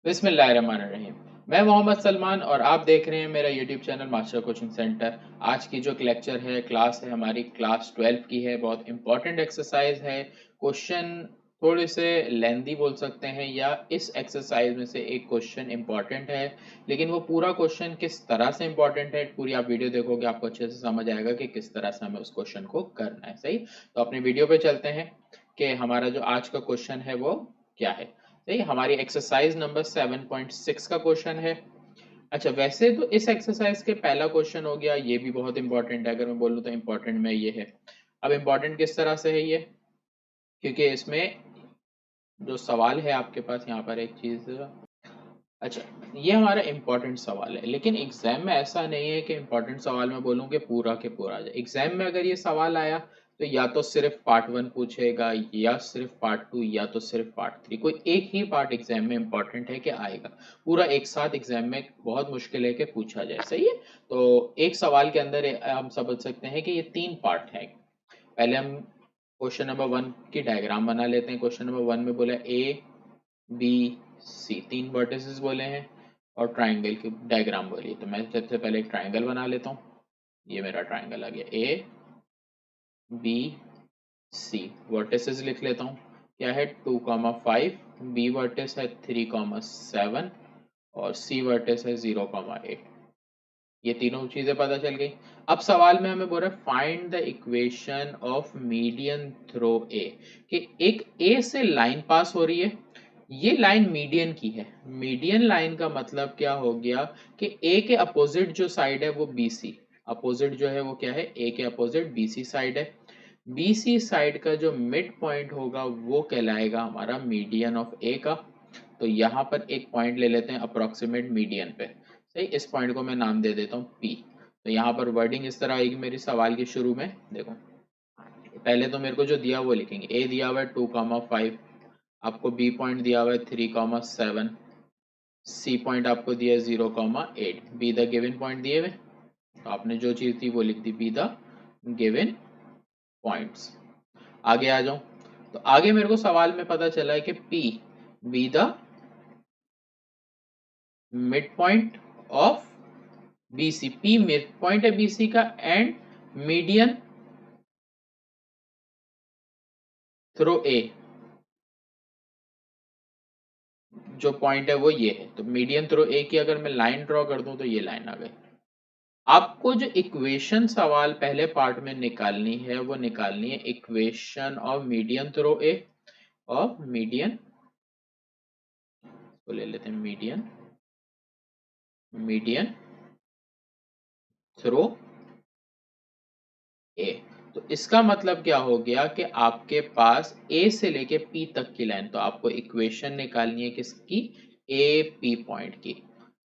बिस्मिल्लाहिर्रहमानिर्रहीम। मैं मोहम्मद सलमान और आप देख रहे हैं मेरा YouTube channel master coaching centre. आज की जो लेक्चर है, क्लास है, हमारी क्लास 12 की है। बहुत इंपॉर्टेंट एक्सरसाइज है। क्वेश्चन थोड़े से लेंदी बोल सकते हैं, या इस एक्सरसाइज में से एक क्वेश्चन इंपॉर्टेंट है, लेकिन वो पूरा क्वेश्चन किस तरह से इंपॉर्टेंट है, पूरी आप वीडियो देखोगे आपको अच्छे से समझ आएगा कि किस तरह से हमें उस क्वेश्चन को करना है। सही, तो अपनी वीडियो पे चलते हैं कि हमारा जो आज का क्वेश्चन है वो क्या है। सही, हमारी एक्सरसाइज नंबर 7.6 का क्वेश्चन है। अच्छा, वैसे तो इस एक्सरसाइज के पहला क्वेश्चन हो गया, ये भी बहुत इंपॉर्टेंट है। अगर मैं बोलूँ तो इंपॉर्टेंट में ये है। अब इंपॉर्टेंट किस तरह से है ये, क्योंकि इसमें जो सवाल है आपके पास यहाँ पर एक चीज। अच्छा, ये हमारा इंपॉर्टेंट सवाल है, लेकिन एग्जाम में ऐसा नहीं है कि इंपॉर्टेंट सवाल में बोलूँ कि पूरा के पूरा आ जाए। एग्जाम में अगर ये सवाल आया तो या तो सिर्फ पार्ट 1 पूछेगा, या सिर्फ पार्ट 2, या तो सिर्फ पार्ट 3। कोई एक ही पार्ट एग्जाम में इंपॉर्टेंट है कि आएगा। पूरा एक साथ एग्जाम में बहुत मुश्किल है कि पूछा जाए। सही है, तो एक सवाल के अंदर हम समझ सकते हैं कि ये 3 पार्ट है। पहले हम क्वेश्चन नंबर 1 की डायग्राम बना लेते हैं। क्वेश्चन नंबर 1 में बोला ए बी सी, 3 वर्टिसेस बोले हैं और ट्राइंगल की डायग्राम बोली। तो मैं सबसे पहले एक ट्राइंगल बना लेता हूँ। ये मेरा ट्राइंगल आ गया। ए बी सी, वर्टिसेस लिख लेता हूँ। क्या है, 2,5, बी वर्टिस है 3,7 और सी वर्टिस है 0,8। ये तीनों चीजें पता चल गई। अब सवाल में हमें बोल रहा है find the equation of median through A, कि एक ए से लाइन पास हो रही है। ये लाइन मीडियन की है। मीडियन लाइन का मतलब क्या हो गया कि ए के अपोजिट जो साइड है वो बी सी, अपोजिट जो है वो क्या है, ए के अपोजिट बी सी साइड है। बी सी साइड का जो मिड पॉइंट होगा वो कहलाएगा हमारा मीडियन ऑफ ए का। तो यहाँ पर एक पॉइंट ले लेते हैं अप्रोक्सीमेट मीडियन पे। सही, इस पॉइंट को मैं नाम दे देता हूँ पी। तो यहाँ पर वर्डिंग इस तरह आएगी मेरी सवाल के शुरू में। देखो, पहले तो मेरे को जो दिया वो लिखेंगे। ए दिया हुआ है 2,5, आपको बी पॉइंट दिया हुआ है 3,7, सी पॉइंट आपको दिया है 0,8। बी द गिवन पॉइंट दिए हुए, तो आपने जो चीज थी वो लिख दी, बी द गिवन पॉइंट्स। आगे आ जाऊं, तो आगे मेरे को सवाल में पता चला है कि P B the mid point of BC. P mid point है बीसी का एंड मीडियन थ्रू ए जो पॉइंट है वो ये है। तो मीडियन थ्रू ए की अगर मैं लाइन ड्रॉ कर दूं तो ये लाइन आ गई। आपको जो इक्वेशन सवाल पहले पार्ट में निकालनी है वो निकालनी है equation of median through a, और मीडियन को ले लेते हैं, मीडियन थ्रू ए। तो इसका मतलब क्या हो गया कि आपके पास ए से लेके पी तक की लाइन, तो आपको इक्वेशन निकालनी है किसकी, ए पी पॉइंट की।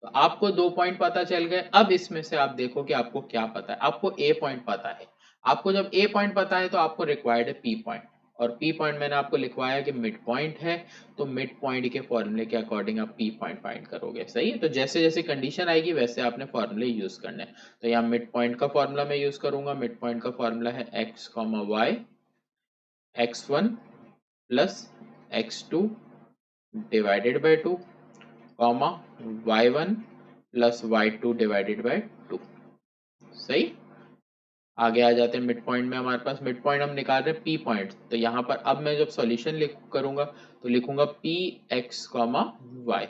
तो आपको 2 पॉइंट पता चल गए। अब इसमें से आप देखो कि आपको क्या पता है। आपको ए पॉइंट पता है। आपको जब ए पॉइंट पता है तो आपको रिक्वायर्ड है पी पॉइंट, और पी पॉइंट मैंने आपको लिखवाया कि मिड पॉइंट है। तो मिड पॉइंट के फॉर्मूले के अकॉर्डिंग आप पी पॉइंट फाइंड करोगे। सही है, तो जैसे जैसे कंडीशन आएगी वैसे आपने फॉर्मूले यूज करने हैं। तो यहाँ मिड पॉइंट का फॉर्मूला मैं यूज करूंगा। मिड पॉइंट का फॉर्मूला है x, y, x1 plus x2 divided by 2, comma y1 plus y2 divided by 2। सही, आगे आ जाते हैं मिड पॉइंट में। हमारे पास मिड पॉइंट हम निकाल रहे हैं पी पॉइंट। तो यहाँ पर अब मैं जब सॉल्यूशन करूंगा तो लिखूंगा पी एक्स कॉमा वाई,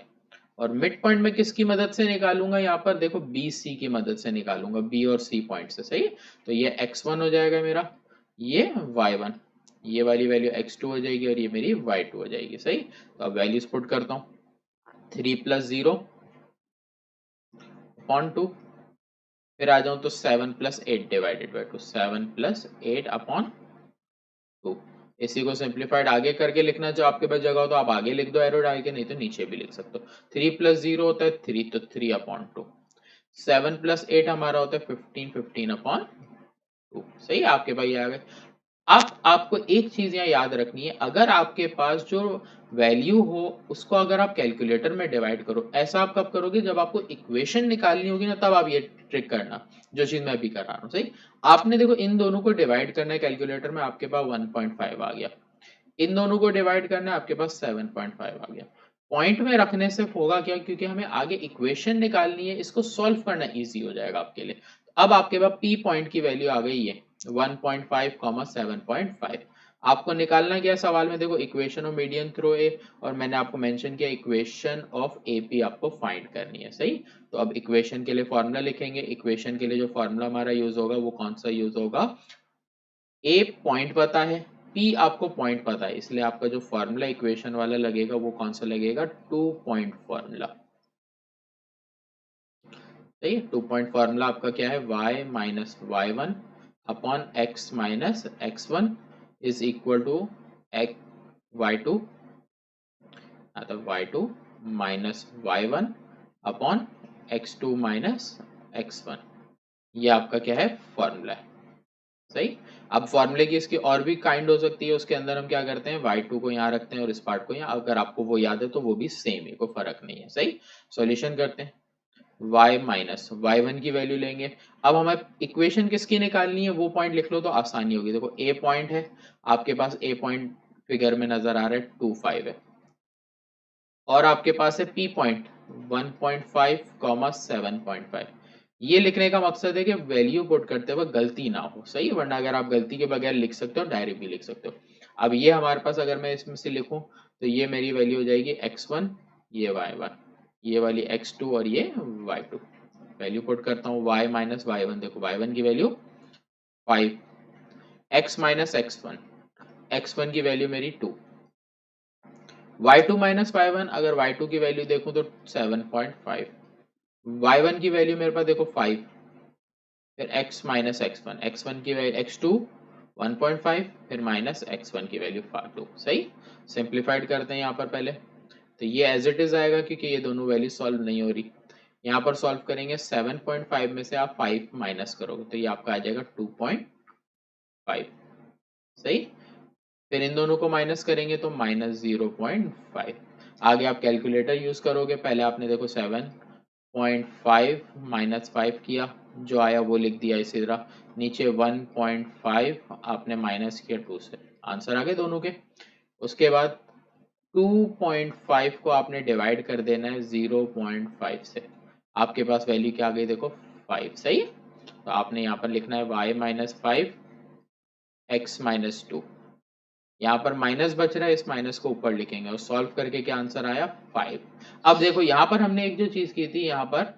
और मिड पॉइंट में किसकी मदद से निकालूंगा, यहाँ पर देखो बी सी की मदद से निकालूंगा, बी और सी पॉइंट से। सही, तो ये x1 हो जाएगा मेरा, ये y1, ये वाली वैल्यू x2 हो जाएगी, और ये मेरी y2 हो जाएगी। सही, तो अब वैल्यूज पुट करता हूँ। 3 + 0 अपॉन 2, फिर आ जाऊं तो 7 + 8 डिवाइडेड बाय 2, 7 + 8 अपॉन 2। इसी को सिंप्लीफाइड आगे करके लिखना, जो आपके पास जगह हो तो आप आगे लिख दो एरो डाल के, नहीं तो नीचे भी लिख सकते हो। 3 + 0 होता है 3, तो 3 अपॉन 2। 7 + 8 हमारा होता है 15, 15 अपॉन 2। सही, आपके पास ये आ गए। अब आपको एक चीज यहाँ याद रखनी है, अगर आपके पास जो वैल्यू हो उसको अगर आप कैलकुलेटर में डिवाइड करो, ऐसा आप कब करोगे, जब आपको इक्वेशन निकालनी होगी ना, तब आप ये ट्रिक करना, जो चीज मैं भी कर रहा हूँ। सही, आपने देखो इन दोनों को डिवाइड करना है कैलकुलेटर में, आपके पास 1.5 आ गया। इन दोनों को डिवाइड करना है, आपके पास 7.5 आ गया। पॉइंट में रखने से होगा क्या, क्योंकि हमें आगे इक्वेशन निकालनी है, इसको सॉल्व करना इजी हो जाएगा आपके लिए। अब आपके पास पी पॉइंट की वैल्यू आ गई है 1.5, 7.5। आपको निकालना क्या है सवाल में, देखो इक्वेशन ऑफ मीडियन थ्रो ए, और मैंने आपको मेंशन किया इक्वेशन ऑफ एपी आपको फाइंड करनी है, सही। तो अब इक्वेशन के लिए फॉर्मूला लिखेंगे। इक्वेशन के लिए जो फॉर्मूला हमारा यूज होगा वो कौन सा यूज होगा, ए पॉइंट पता है, पी आपको पॉइंट पता है, इसलिए आपका जो फॉर्मूला इक्वेशन वाला लगेगा वो कौन सा लगेगा, 2 पॉइंट फॉर्मूला। सही है, 2 पॉइंट फॉर्मूला आपका क्या है, y minus y one upon x minus x one is equal to y two, मतलब y two minus y one upon x two minus x one. ये आपका क्या है, फॉर्मूला है, सही। अब फॉर्मूले की इसकी और भी काइंड हो सकती है, उसके अंदर हम क्या करते हैं, y2 को यहाँ रखते हैं और इस पार्ट को यहाँ, अगर आपको वो याद है तो वो भी सेम है, कोई फर्क नहीं है, सही। सॉल्यूशन करते हैं, y माइनस वाई वन की वैल्यू लेंगे। अब हमें इक्वेशन किसकी निकालनी है वो पॉइंट लिख लो तो आसानी होगी। देखो ए पॉइंट है आपके पास, ए पॉइंट फिगर में नजर आ रहा है 2, 5 है, और आपके पास है पी पॉइंट 1.5, 7.5। ये लिखने का मकसद है कि वैल्यू पुट करते हुए गलती ना हो, सही है, वरना अगर आप गलती के बगैर लिख सकते हो डायरेक्ट भी लिख सकते हो। अब ये हमारे पास अगर मैं इसमें से लिखूं तो ये मेरी वैल्यू हो जाएगी x1, ये y1, ये वाली x2 और ये y2। वैल्यू पुट करता हूँ, y माइनस वाई वन, देखो y1 की value 5, x minus x1, x1 की वैल्यू मेरी 2, y2 माइनस वाई वन, अगर y2 की वैल्यू देखूं तो 7.5, y1 की वैल्यू मेरे पास देखो 5, फिर x माइनस x1, x1 की वैल्यू x2 1.5, फिर माइनस x1 की वैल्यू 2, सही। सिंप्लीफाइड करते हैं यहाँ पर पहले, तो ये एज इट इज आएगा क्योंकि ये दोनों वैल्यू सॉल्व नहीं हो रही। यहाँ पर सॉल्व करेंगे, 7.5 में से आप 5 माइनस करोगे तो ये आपका आ जाएगा 2.5, सही। फिर इन दोनों को माइनस करेंगे तो माइनस 0.5। आगे आप कैलकुलेटर यूज करोगे, पहले आपने देखो 7.5 माइनस 5 किया, जो आया वो लिख दिया इसी तरह, नीचे 1.5 आपने माइनस किया 2 से, आंसर आ गए दोनों के। उसके बाद 2.5 को आपने डिवाइड कर देना है 0.5 से, आपके पास वैल्यू क्या आ गई देखो 5, सही है। तो आपने यहाँ पर लिखना है y माइनस 5 एक्स माइनस 2, यहाँ पर माइनस बच रहा है, इस माइनस को ऊपर लिखेंगे और सॉल्व करके क्या आंसर आया 5। अब देखो यहाँ पर हमने एक जो चीज की थी, यहाँ पर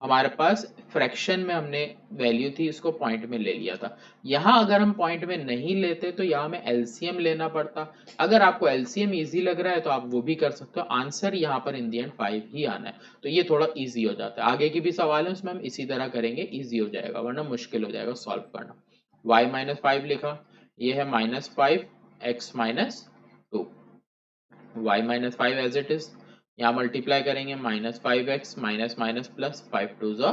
हमारे पास फ्रैक्शन में हमने वैल्यू थी, इसको पॉइंट में ले लिया था। यहाँ अगर हम पॉइंट में नहीं लेते तो यहाँ हमें एलसीएम लेना पड़ता। अगर आपको एलसीएम इजी लग रहा है तो आप वो भी कर सकते हो, आंसर यहाँ पर इन दी एंड 5 ही आना है, तो ये थोड़ा इजी हो जाता है। आगे की भी सवाल है उसमें हम इसी तरह करेंगे, इजी हो जाएगा, वरना मुश्किल हो जाएगा सॉल्व करना। y माइनस 5 लिखा, ये है minus 5 x minus 2, y minus 5 as it is, यहाँ मल्टीप्लाई करेंगे, minus 5x minus minus plus 5 twos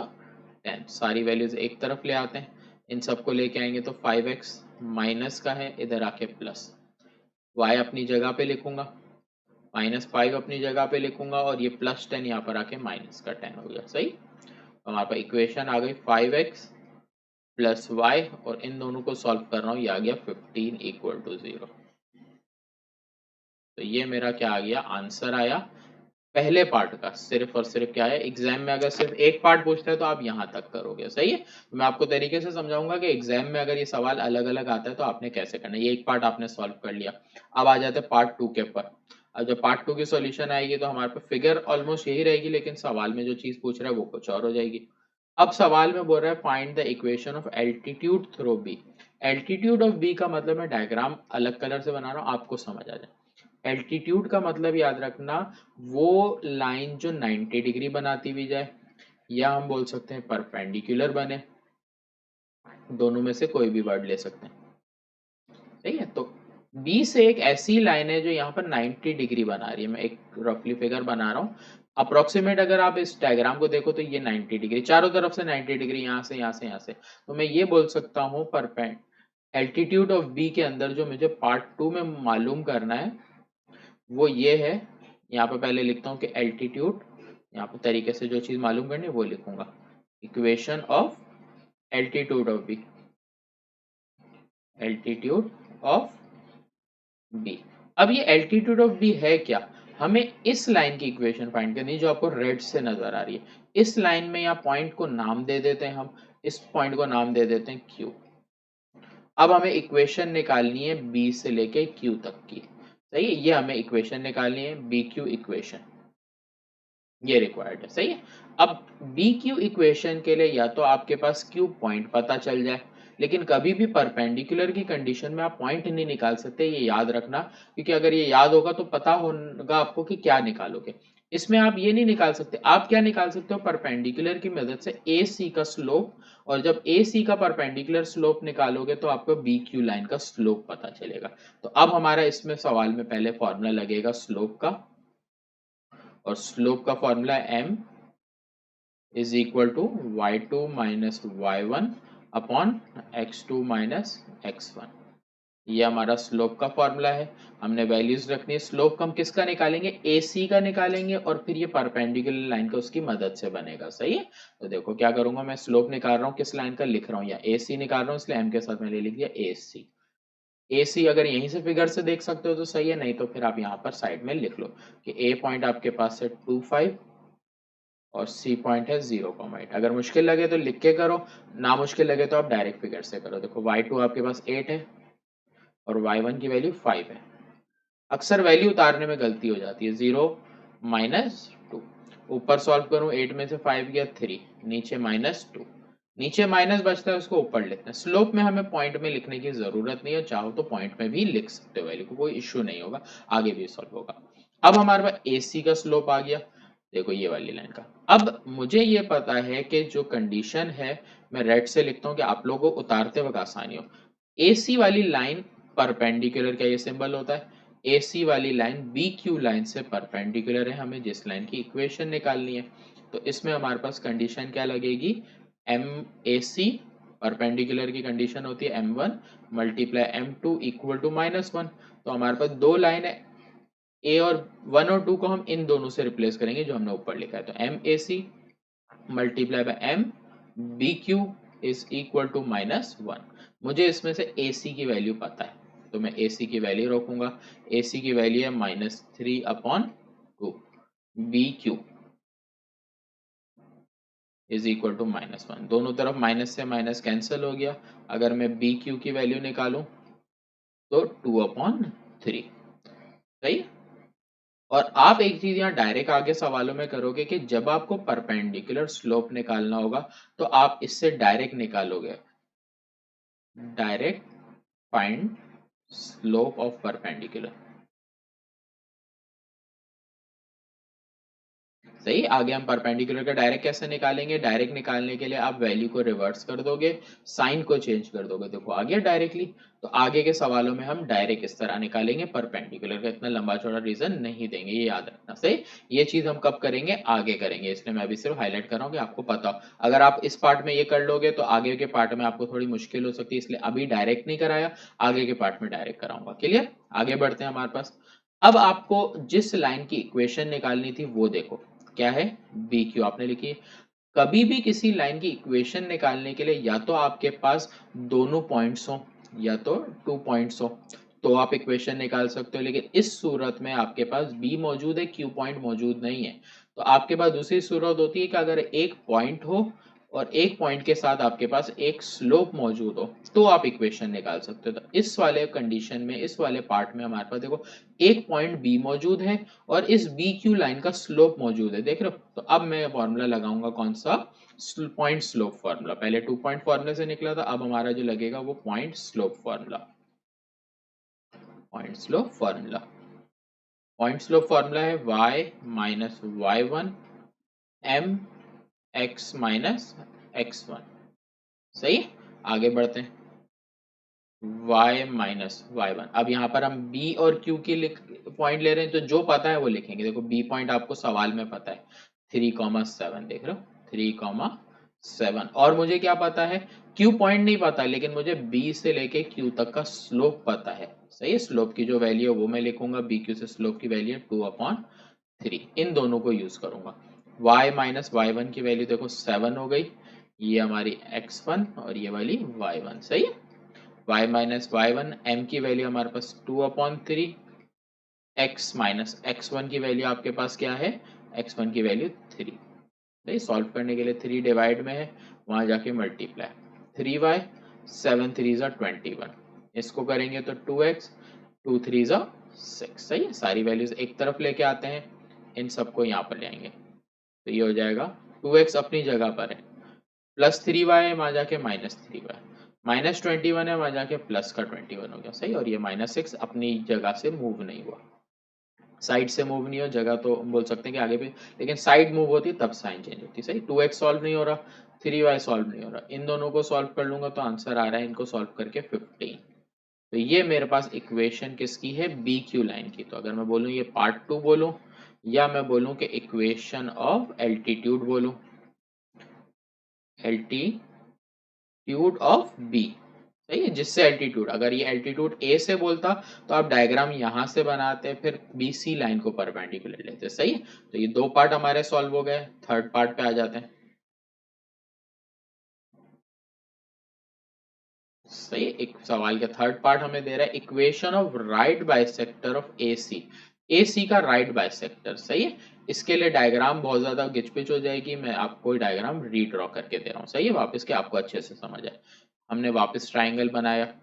10, सारी वैल्यूज एक तरफ ले आते हैं, इन सबको लेके आएंगे तो 5x माइनस का है, इधर आके प्लस, y अपनी जगह पे लिखूंगा, माइनस 5 अपनी जगह पे लिखूंगा, और ये प्लस 10 यहाँ पर आके माइनस का 10 हो गया, सही। तो हमारे पास इक्वेशन आ गई 5x प्लस y, और इन दोनों को सॉल्व कर रहा हूँ, ये आ गया 15 इक्वल टू 0। तो ये मेरा क्या आ गया, आंसर आया पहले पार्ट का। सिर्फ और सिर्फ क्या है, एग्जाम में अगर सिर्फ एक पार्ट पूछता है तो आप यहाँ तक करोगे, सही है। तो मैं आपको तरीके से समझाऊंगा कि एग्जाम में अगर ये सवाल अलग अलग आता है तो आपने कैसे करना है। ये एक पार्ट आपने सॉल्व कर लिया, अब आ जाते हैं पार्ट 2 के ऊपर। अब जब पार्ट 2 की सॉल्यूशन आएगी तो हमारे पास फिगर ऑलमोस्ट यही रहेगी, लेकिन सवाल में जो चीज पूछ रहा है वो कुछ और हो जाएगी। अब सवाल में बोल रहा है find the equation of altitude through B. Altitude of B का मतलब मैं डायग्राम अलग कलर से बना रहा हूँ, आपको समझ आ जाए। एल्टीट्यूड का मतलब याद रखना, वो लाइन जो 90 डिग्री बनाती हुई जाए, या हम बोल सकते हैं परपेंडिकुलर बने, दोनों में से कोई भी वर्ड ले सकते हैं, सही है। तो बी से एक ऐसी लाइन है जो यहाँ पर 90 डिग्री बना रही है, मैं एक रफली फिगर बना रहा हूँ, अप्रोक्सीमेट अगर आप इस डायग्राम को देखो तो ये 90 डिग्री, चारों तरफ से 90 डिग्री, यहाँ से यहाँ से यहाँ से, तो मैं ये बोल सकता हूँ परपेंड एल्टीट्यूड ऑफ बी के अंदर जो मुझे पार्ट 2 में मालूम करना है वो ये है। यहाँ पे पहले लिखता हूँ कि एल्टीट्यूड, यहाँ पे तरीके से जो चीज मालूम करनी है वो लिखूंगा, equation of altitude of B, altitude of B. अब ये एल्टीट्यूड ऑफ बी है क्या, हमें इस लाइन की इक्वेशन फाइंड करनी है जो आपको रेड से नजर आ रही है। इस लाइन में या पॉइंट को नाम दे देते हैं हम, इस पॉइंट को नाम दे देते हैं Q। अब हमें इक्वेशन निकालनी है B से लेके Q तक की, सही है। ये हमें इक्वेशन निकालनी है, BQ इक्वेशन, ये रिक्वायर्ड है, सही है। अब BQ इक्वेशन के लिए या तो आपके पास Q पॉइंट पता चल जाए, लेकिन कभी भी परपेंडिकुलर की कंडीशन में आप पॉइंट नहीं निकाल सकते, ये याद रखना, क्योंकि अगर ये याद होगा तो पता होगा आपको कि क्या निकालोगे। इसमें आप ये नहीं निकाल सकते, आप क्या निकाल सकते हो, परपेंडिकुलर की मदद से AC का स्लोप, और जब AC का परपेंडिकुलर स्लोप निकालोगे तो आपको BQ लाइन का स्लोप पता चलेगा। तो अब हमारा इसमें सवाल में पहले फॉर्मूला लगेगा स्लोप का, और स्लोप का formula m is equal to y2 minus y1 upon x2 minus x1। ये हमारा स्लोप का फॉर्मूला है। हमने वैल्यूज रखनी है। स्लोप हम किसका निकालेंगे, AC का निकालेंगे, और फिर ये परपेंडिकुलर लाइन का उसकी मदद से बनेगा, सही है। तो देखो क्या करूंगा, मैं स्लोप निकाल रहा हूँ, किस लाइन का लिख रहा हूँ, या AC निकाल रहा हूँ, इसलिए m के साथ मैंने लिख दिया AC। AC अगर यहीं से फिगर से देख सकते हो तो सही है, नहीं तो फिर आप यहाँ पर साइड में लिख लो कि A पॉइंट आपके पास है 2,5 और C पॉइंट है 0,8। अगर मुश्किल लगे तो लिख के करो, ना मुश्किल लगे तो आप डायरेक्ट फिगर से करो। देखो y2 आपके पास 8 है और y1 की वैल्यू 5 है। अक्सर वैल्यू उतारने में गलती हो जाती है, 0 माइनस 2। ऊपर सॉल्व करूं, 8 में से 5 गया 3, नीचे माइनस 2, नीचे माइनस बचता है उसको ऊपर लिखते हैं। स्लोप में हमें पॉइंट में लिखने की जरूरत नहीं है, चाहो तो पॉइंट में भी लिख सकते हो वैल्यू को, कोई इश्यू नहीं होगा, आगे भी सॉल्व होगा। अब हमारे पास AC का स्लोप आ गया, देखो ये वाली लाइन का। अब मुझे ये पता है कि जो कंडीशन है, मैं रेड से लिखता हूँ कि आप लोगों को उतारते वक्त आसानी हो। AC वाली लाइन परपेंडिकुलर का ये सिंबल होता है, AC वाली लाइन BQ लाइन से परपेंडिकुलर है, हमें जिस लाइन की इक्वेशन निकालनी है। तो इसमें हमारे पास कंडीशन क्या लगेगी, MAC परपेंडिकुलर की कंडीशन होती है M1 multiply M2 equal to -1। तो हमारे पास दो लाइन है, A और 1 और 2 को हम इन दोनों से रिप्लेस करेंगे जो हमने ऊपर लिखा है। तो MAC multiply by MBQ is equal to -1। मुझे इसमें से AC की वैल्यू पता है, तो मैं AC की वैल्यू रखूंगा। AC की वैल्यू है -3/2। BQ is equal to -1। दोनों तरफ माइनस से माइनस कैंसिल हो गया। अगर मैं BQ की वैल्यू निकालूं तो 2/3, सही। और आप एक चीज यहाँ डायरेक्ट आगे सवालों में करोगे कि जब आपको परपेंडिकुलर स्लोप निकालना होगा तो आप इससे डायरेक्ट निकालोगे, direct find slope of perpendicular, सही। आगे हम परपेंडिकुलर का डायरेक्ट कैसे निकालेंगे, डायरेक्ट निकालने के लिए आप वैल्यू को रिवर्स कर दोगे, साइन को चेंज कर दोगे, देखो आ गया डायरेक्टली। तो आगे के सवालों में हम डायरेक्ट इस तरह निकालेंगे परपेंडिकुलर का, इतना लंबा चौड़ा रीजन नहीं देंगे, ये याद रखना, सही। ये चीज हम कब करेंगे, आगे करेंगे, इसलिए मैं अभी सिर्फ हाईलाइट कर रहा हूँ कि आपको पता हो। अगर आप इस पार्ट में ये कर लोगे तो आगे के पार्ट में आपको थोड़ी मुश्किल हो सकती है, इसलिए अभी डायरेक्ट नहीं कराया, आगे के पार्ट में डायरेक्ट कराऊंगा। क्लियर, आगे बढ़ते हैं हमारे पास। अब आपको जिस लाइन की इक्वेशन निकालनी थी वो देखो क्या है, BQ आपने लिखी है। कभी भी किसी लाइन की इक्वेशन निकालने के लिए या तो आपके पास दोनों पॉइंट्स हो या तो 2 पॉइंट्स हो, तो आप इक्वेशन निकाल सकते हो। लेकिन इस सूरत में आपके पास B मौजूद है, Q पॉइंट मौजूद नहीं है, तो आपके पास दूसरी सूरत होती है कि अगर एक पॉइंट हो और एक पॉइंट के साथ आपके पास एक स्लोप मौजूद हो तो आप इक्वेशन निकाल सकते हो। तो इस वाले कंडीशन में, इस वाले पार्ट में हमारे पास देखो एक पॉइंट B मौजूद है और इस BQ लाइन का स्लोप मौजूद है, देख रहे हो। तो अब मैं फॉर्मूला लगाऊंगा, कौन सा, पॉइंट स्लोप फॉर्मूला। पहले 2 पॉइंट फॉर्मूले से निकला था, अब हमारा जो लगेगा वो point slope formula. Point slope formula, point slope formula है y minus y1 m x minus x1, सही। आगे बढ़ते हैं, y माइनस y1। अब यहाँ पर हम B और Q की पॉइंट ले रहे हैं, तो जो पता है वो लिखेंगे। देखो B पॉइंट आपको सवाल में पता है 3,7, देख रहे हो 3,7। और मुझे क्या पता है, Q पॉइंट नहीं पता, लेकिन मुझे B से लेके Q तक का स्लोप पता है, सही। स्लोप की जो वैल्यू है वो मैं लिखूंगा, BQ से स्लोप की वैल्यू है 2/3। इन दोनों को यूज करूंगा। y माइनस y1 की वैल्यू देखो 7 हो गई, ये हमारी x1 और ये वाली y1, सही है। y माइनस y1 m की वैल्यू हमारे पास 2/3 x माइनस x1 की वैल्यू आपके पास क्या है, x1 की वैल्यू 3। सही, सॉल्व करने के लिए 3 डिवाइड में है, वहां जाके मल्टीप्लाई 3y 7 3 ज़ा 21, इसको करेंगे तो 2x 2 3 ज़ा 6। सही है, सारी वैल्यूज एक तरफ लेके आते हैं, इन सबको यहाँ पर ले आएंगे तो ये हो जाएगा 2x अपनी जगह पर है, प्लस 3y है वहां जाके माइनस 3y, माइनस 21 है वहां जाके प्लस का 21 हो गया। सही, और ये -6 अपनी जगह से मूव नहीं हुआ, साइड से मूव नहीं हो, जगह तो बोल सकते हैं कि आगे भी, लेकिन साइड मूव होती तब साइन चेंज होती। सही, 2x सॉल्व नहीं हो रहा, 3y सॉल्व नहीं हो रहा, इन दोनों को सॉल्व कर लूंगा तो आंसर आ रहा है इनको सॉल्व करके 15। तो ये मेरे पास इक्वेशन किसकी है, बी क्यू लाइन की। तो अगर मैं बोलूँ ये पार्ट 2 बोलूँ या मैं बोलूँ कि इक्वेशन ऑफ एल्टीट्यूड बोलूँ, एल्टीट्यूड ऑफ बी। सही है, जिससे एल्टीट्यूड, अगर ये एल्टीट्यूड ए से बोलता तो आप डायग्राम यहां से बनाते फिर बी सी लाइन को परपेंडिकुलर लेते। सही है, तो ये दो पार्ट हमारे सॉल्व हो गए, थर्ड पार्ट पे आ जाते हैं। सही है, एक सवाल का थर्ड पार्ट हमें दे रहा है equation of right bisector of A C, A C का राइट बाइसेक्टर। सही है, इसके लिए डायग्राम बहुत ज्यादा गिचपिच हो जाएगी, मैं आपको डायग्राम रीड्रॉ करके दे रहा हूँ। सही है, वापस के आपको अच्छे से समझ आए। हमने वापस ट्राइंगल बनाया,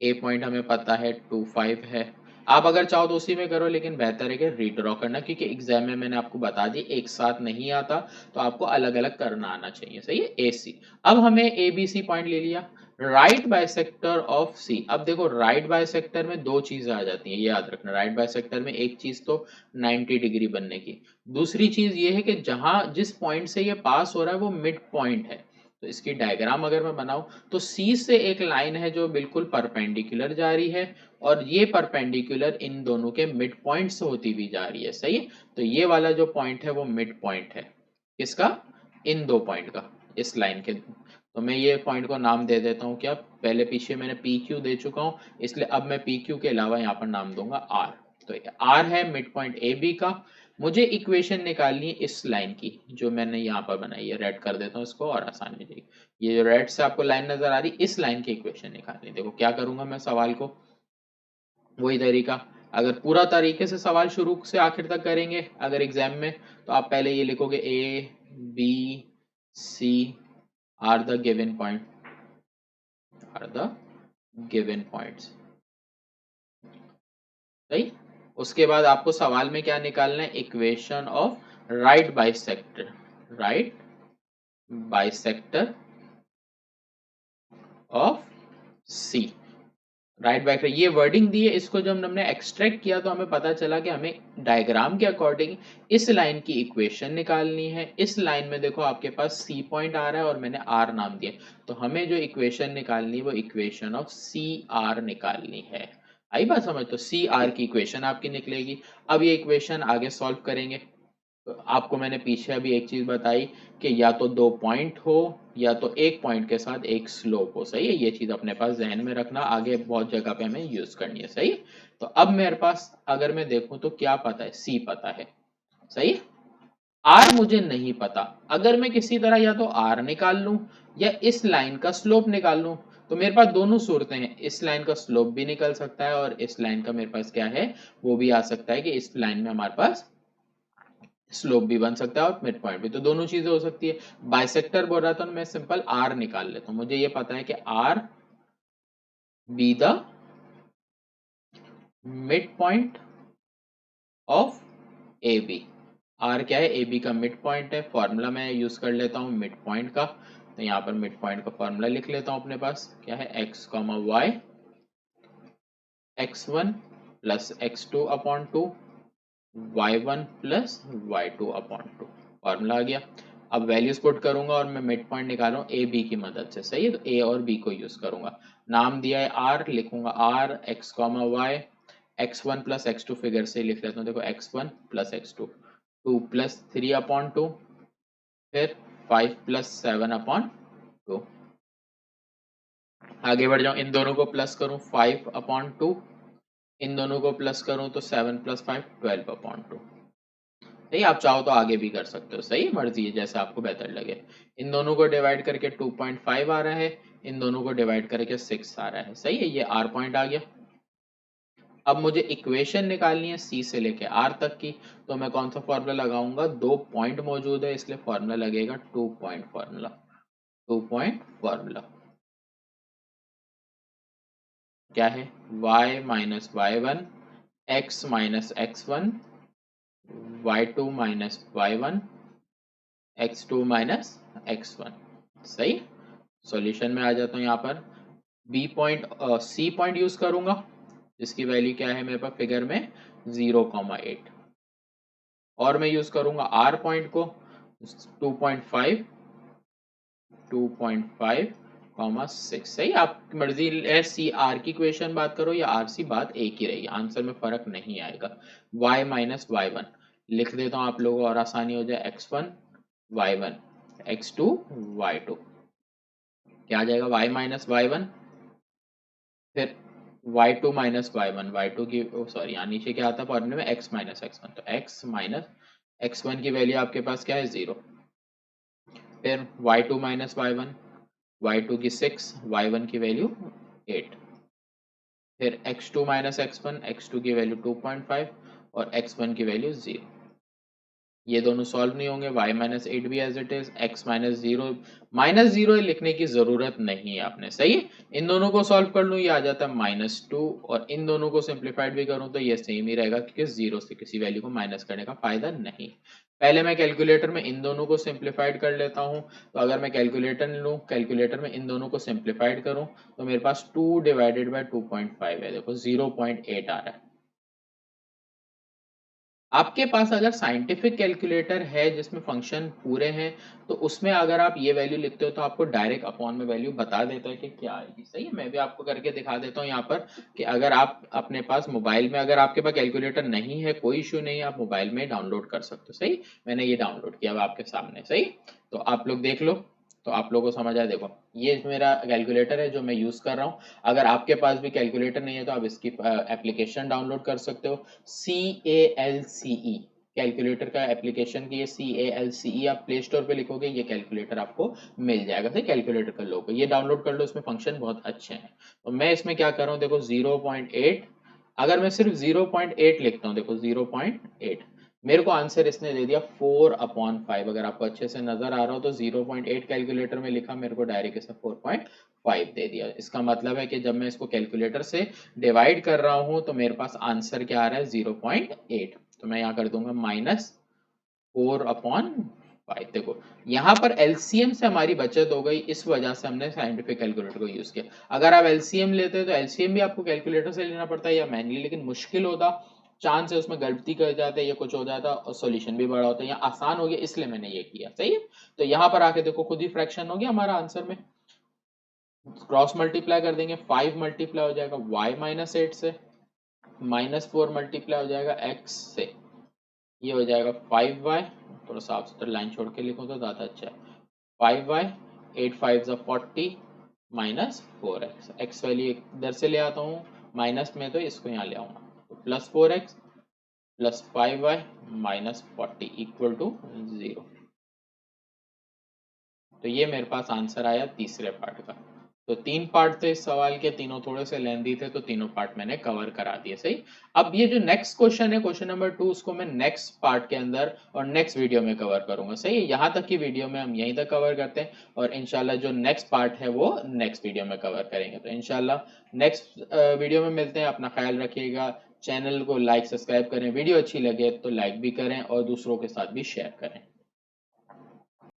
ए पॉइंट हमें पता है 2 5 है, आप अगर चाहो तो उसी में करो, लेकिन बेहतर है कि रीड्रॉ करना, क्योंकि एग्जाम में मैंने आपको बता दी एक साथ नहीं आता, तो आपको अलग अलग करना आना चाहिए। सही है, ए सी। अब हमें ए बी सी पॉइंट ले लिया, राइट बाइसेक्टर ऑफ सी। अब देखो राइट बाइसेक्टर में दो चीजें आ जाती हैं, ये याद रखना। राइट बाइसेक्टर में एक चीज तो 90 डिग्री बनने की, दूसरी चीज ये है कि जहां जिस पॉइंट से ये पास हो रहा है वो मिड पॉइंट है। तो इसकी डायग्राम अगर मैं बनाऊं तो सी से एक लाइन है जो बिल्कुल परपेंडिकुलर जा रही है, और ये परपेंडिकुलर इन दोनों के मिड पॉइंट से होती हुई जा रही है। सही है, तो ये वाला जो पॉइंट है वो मिड पॉइंट है किसका, इन दो पॉइंट का, इस लाइन के। तो मैं ये पॉइंट को नाम दे देता हूँ क्या, पहले पीछे मैंने पी क्यू दे चुका हूँ, इसलिए अब मैं पी क्यू के अलावा यहाँ पर नाम दूंगा आर। तो आर है मिड पॉइंट ए बी का। मुझे इक्वेशन निकालनी है इस लाइन की जो मैंने यहाँ पर बनाई है, रेड कर देता हूँ इसको और आसान हो जाएगी। ये जो रेड से आपको लाइन नजर आ रही, इस लाइन की इक्वेशन निकालनी। देखो क्या करूंगा मैं, सवाल को वही तरीका, अगर पूरा तरीके से सवाल शुरू से आखिर तक करेंगे अगर एग्जाम में, तो आप पहले ये लिखोगे A B C are the given point, are the given points. सही, उसके बाद आपको सवाल में क्या निकालना है, equation of right bisector, right bisector of C. Right bisector, ये वर्डिंग दी है, इसको जब हमने एक्सट्रैक्ट किया तो हमें पता चला कि हमें डायग्राम के अकॉर्डिंग इस लाइन की इक्वेशन निकालनी है। इस लाइन में देखो आपके पास सी पॉइंट आ रहा है और मैंने आर नाम दिया, तो हमें जो इक्वेशन निकालनी है वो इक्वेशन ऑफ सी आर निकालनी है। आई बात समझ, तो सी आर की इक्वेशन आपकी निकलेगी। अब ये इक्वेशन आगे सॉल्व करेंगे, तो आपको मैंने पीछे अभी एक चीज बताई कि या तो दो पॉइंट हो या तो एक पॉइंट के साथ एक स्लोप हो। सही है, ये चीज अपने पास जहन में रखना, आगे बहुत जगह पे हमें यूज करनी है। सही है, तो अब मेरे पास अगर मैं देखूं तो क्या पता है, सी पता है। सही है, आर मुझे नहीं पता, अगर मैं किसी तरह या तो आर निकाल लूं या इस लाइन का स्लोप निकाल लूं, तो मेरे पास दोनों सूरतें हैं, इस लाइन का स्लोप भी निकल सकता है और इस लाइन का मेरे पास क्या है वो भी आ सकता है कि इस लाइन में हमारे पास स्लोप भी बन सकता है और मिड पॉइंट भी, तो दोनों चीजें हो सकती है। बाइसेक्टर बोल रहा था तो मैं सिंपल आर निकाल लेता हूं, मुझे ये पता है कि R be the mid point of A B. R क्या है, ए बी का मिड पॉइंट है, फॉर्मूला मैं यूज कर लेता हूँ मिड पॉइंट का, तो यहाँ पर मिड पॉइंट का फॉर्मूला लिख लेता हूँ अपने पास, क्या है x comma y, x1 plus x2 upon 2, y1 plus y2 upon 2, formula आ गया। अब वैल्यूज पुट करूंगा और मैं मिड पॉइंट निकाल रहा हूँ ए बी की मदद से। सही है, तो ए और बी को यूज करूंगा, नाम दिया है आर, लिखूंगा R x comma y, x1 plus x2 figure से लिख लेता हूँ, देखो x1 plus x2, 2 plus 3 upon 2, फिर 5 प्लस 7 अपॉन 2। आगे बढ़ जाऊं, इन दोनों को प्लस करूं 5 अपॉन 2, इन दोनों को प्लस करूं तो 7 प्लस 5 12 अपॉन 2। सही, आप चाहो तो आगे भी कर सकते हो, सही मर्जी है जैसे आपको बेहतर लगे। इन दोनों को डिवाइड करके 2.5 आ रहा है, इन दोनों को डिवाइड करके 6 आ रहा है। सही है, ये आर पॉइंट आ गया। अब मुझे इक्वेशन निकालनी है सी से लेके आर तक की, तो मैं कौन सा फॉर्मूला लगाऊंगा, 2 पॉइंट मौजूद है इसलिए फॉर्मूला लगेगा 2 पॉइंट फॉर्मूला। 2 पॉइंट फॉर्मूला क्या है, y minus y one, x minus x one, y two minus y one, x two minus x one. सही। सॉल्यूशन में आ जाता हूँ यहाँ पर, B point C point use करूंगा जिसकी वैल्यू क्या है मेरे पास फिगर में 0,8, और मैं यूज करूंगा आर पॉइंट को 2.5, 2.5, 6। सही। आपकी मर्जी है, सी आर की इक्वेशन बात करो या आर सी, बात एक ही रहेगी, आंसर में फर्क नहीं आएगा। y माइनस वाई वन लिख देता हूँ आप लोगों को और आसानी हो जाए, x1 y1 x2 y2, क्या आ जाएगा y माइनस वाई वन, फिर y2 minus y one, y two की सॉरी यहाँ नीचे क्या आता है फॉर्मूले में, x माइनस एक्स वन, तो x माइनस x1 की वैल्यू आपके पास क्या है 0, फिर y2 minus y one, y2 की 6, y1 की वैल्यू 8, फिर x2 minus x one, x2 की वैल्यू 2.5 और x1 की वैल्यू 0। ये दोनों सॉल्व नहीं होंगे, y माइनस एट भी as it is, x minus zero लिखने की जरूरत नहीं है आपने। सही है। इन दोनों को सॉल्व कर लूँ, ये आ जाता है -2, और इन दोनों को सिंप्लीफाइड भी करूँ तो ये सेम ही रहेगा, क्योंकि जीरो से किसी वैल्यू को माइनस करने का फायदा नहीं। पहले मैं कैलकुलेटर में इन दोनों को सिंप्लीफाइड कर लेता हूँ, तो अगर मैं कैलकुलेटर लूँ, कैलकुलेटर में इन दोनों को सिंप्लीफाइड करूँ तो मेरे पास 2 डिवाइडेड बाय 2.5 है, देखो 0.8 आ रहा है। आपके पास अगर साइंटिफिक कैलकुलेटर है जिसमें फंक्शन पूरे हैं, तो उसमें अगर आप ये वैल्यू लिखते हो तो आपको डायरेक्ट अपॉन में वैल्यू बता देता है कि क्या आएगी। सही है। मैं भी आपको करके दिखा देता हूँ यहाँ पर कि अगर आप अपने पास मोबाइल में, अगर आपके पास कैलकुलेटर नहीं है कोई इशू नहीं है, आप मोबाइल में डाउनलोड कर सकते हो। सही। मैंने ये डाउनलोड किया हुआ आपके सामने। सही। तो आप लोग देख लो, तो आप लोगों को समझ आए। देखो ये मेरा कैलकुलेटर है जो मैं यूज कर रहा हूँ। अगर आपके पास भी कैलकुलेटर नहीं है तो आप इसकी एप्लीकेशन डाउनलोड कर सकते हो, CALCE कैलकुलेटर का एप्लीकेशन की, ये CALCE आप प्ले स्टोर पे लिखोगे ये कैलकुलेटर आपको मिल जाएगा। सही। कैलकुलेटर का लोगो ये डाउनलोड कर लो, इसमें फंक्शन बहुत अच्छे हैं। तो मैं इसमें क्या कर रहा हूँ, देखो 0.8, अगर मैं सिर्फ 0.8 लिखता हूँ, देखो 0.8, मेरे को आंसर इसने दे दिया 4/5। अगर आपको अच्छे से नजर आ रहा हो तो 0.8 कैलकुलेटर में लिखा, मेरे को डायरेक्ट इसे 4.5 दे दिया। इसका मतलब है कि जब मैं इसको कैलकुलेटर से डिवाइड कर रहा हूं तो मेरे पास आंसर क्या आ रहा है 0.8। तो मैं यहाँ कर दूंगा -4/5। देखो यहाँ पर एलसीएम से हमारी बचत हो गई, इस वजह से हमने साइंटिफिक कैलकुलेटर को यूज किया। अगर आप एलसीएम लेते तो एलसीएम भी आपको कैलकुलेटर से लेना पड़ता है या मैन्युअली, लेकिन मुश्किल होता, चांस है उसमें गलती कर जाते या कुछ हो जाता और सॉल्यूशन भी बड़ा होता है। यहाँ आसान हो गया इसलिए मैंने ये किया। सही है। तो यहाँ पर आके देखो खुद ही फ्रैक्शन हो गया हमारा आंसर में, क्रॉस मल्टीप्लाई कर देंगे, 5 मल्टीप्लाई हो जाएगा y माइनस एट से, -4 मल्टीप्लाई हो जाएगा x से, ये हो जाएगा 5y, थोड़ा साफ सुथरा लाइन छोड़ के लिखूं तो ज्यादा अच्छा है, 5y, 8 5 40 -4x, x वैल्यू इधर से ले आता हूँ माइनस में, तो इसको यहाँ ले आऊंगा, तो +4x plus 5y -40 equal to 0। तो ये मेरे पास आंसर आया तीसरे पार्ट का। तो 3 पार्ट थे इस सवाल के, तीनों थोड़े से लेंदी थे तो तीनों पार्ट मैंने कवर करा दिए। सही। अब ये जो नेक्स्ट क्वेश्चन है, क्वेश्चन नंबर 2, उसको मैं नेक्स्ट पार्ट के अंदर और नेक्स्ट वीडियो में कवर करूंगा। सही है। यहाँ तक की वीडियो में हम यहीं तक कवर करते हैं, और इंशाल्लाह जो नेक्स्ट पार्ट है वो नेक्स्ट वीडियो में कवर करेंगे। तो इंशाल्लाह नेक्स्ट वीडियो में मिलते हैं। अपना ख्याल रखिएगा, चैनल को लाइक सब्सक्राइब करें, वीडियो अच्छी लगे तो लाइक भी करें और दूसरों के साथ भी शेयर करें।